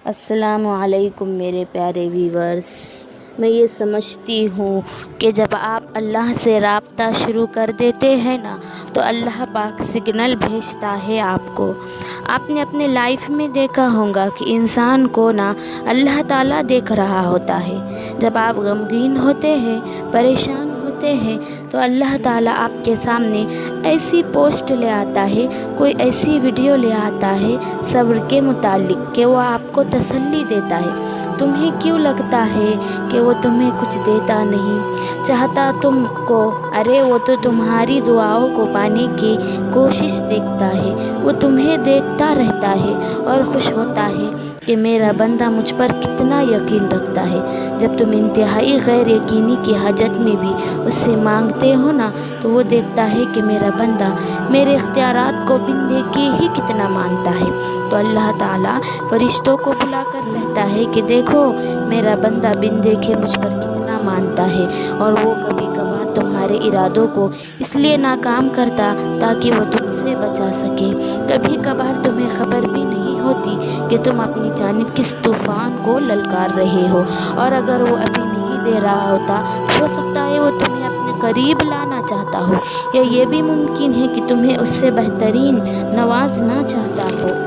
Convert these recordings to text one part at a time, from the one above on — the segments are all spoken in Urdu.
السلام علیکم میرے پیارے ویورز، میں یہ سمجھتی ہوں کہ جب آپ اللہ سے رابطہ شروع کر دیتے ہیں نا تو اللہ پاک سگنل بھیجتا ہے آپ کو۔ آپ نے اپنے لائف میں دیکھا ہوگا کہ انسان کو نا اللہ تعالیٰ دیکھ رہا ہوتا ہے۔ جب آپ غمگین ہوتے ہیں، پریشان ہوتے ہیں تو اللہ تعالیٰ آپ کے سامنے ایسی پوسٹ لے آتا ہے، کوئی ایسی ویڈیو لے آتا ہے صبر کے متعلق کہ وہ آپ کو تسلی دیتا ہے۔ تمہیں کیوں لگتا ہے کہ وہ تمہیں کچھ دیتا نہیں، چاہتا تم کو؟ ارے وہ تو تمہاری دعاؤں کو پانے کی کوشش دیکھتا ہے، وہ تمہیں دیکھتا رہتا ہے اور خوش ہوتا ہے کہ میرا بندہ مجھ پر کتنا یقین رکھتا ہے۔ جب تم انتہائی غیر یقینی کی حاجت میں بھی اس سے مانگتے ہو نا تو وہ دیکھتا ہے کہ میرا بندہ میرے اختیارات کو بن دیکھے ہی کتنا مانتا ہے۔ تو اللہ تعالیٰ فرشتوں کو بلا کر کہتا ہے کہ دیکھو میرا بندہ بن دیکھے مجھ پر کتنا مانتا ہے، اور وہ کبھی کبھار تمہارے ارادوں کو اس لیے ناکام کرتا تاکہ وہ تم سے بچا سکے۔ کبھی کبھار تمہیں خبر بھی نہیں ہوتی کہ تم اپنی جانب کس طوفان کو للکار رہے ہو، اور اگر وہ ابھی نہیں دے رہا ہوتا تو ہو سکتا ہے وہ تمہیں اپنے قریب لانا چاہتا ہو، یا یہ بھی ممکن ہے کہ تمہیں اس سے بہترین نوازنا چاہتا ہو۔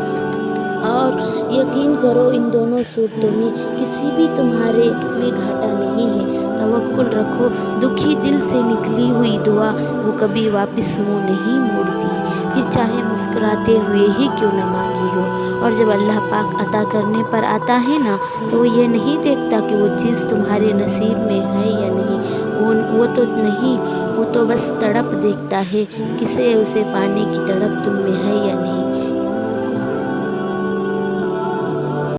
اور یقین کرو ان دونوں صورتوں میں کسی بھی تمہارے میں گھاٹا نہیں ہے۔ توکل رکھو، دکھی دل سے نکلی ہوئی دعا وہ کبھی واپس منہ نہیں موڑتی، پھر چاہے مسکراتے ہوئے ہی کیوں نہ مانگی ہو۔ اور جب اللہ پاک عطا کرنے پر آتا ہے نا تو وہ یہ نہیں دیکھتا کہ وہ چیز تمہارے نصیب میں ہے یا نہیں، وہ تو نہیں، وہ تو بس تڑپ دیکھتا ہے، کسے اسے پانے کی تڑپ تم میں ہے یا نہیں۔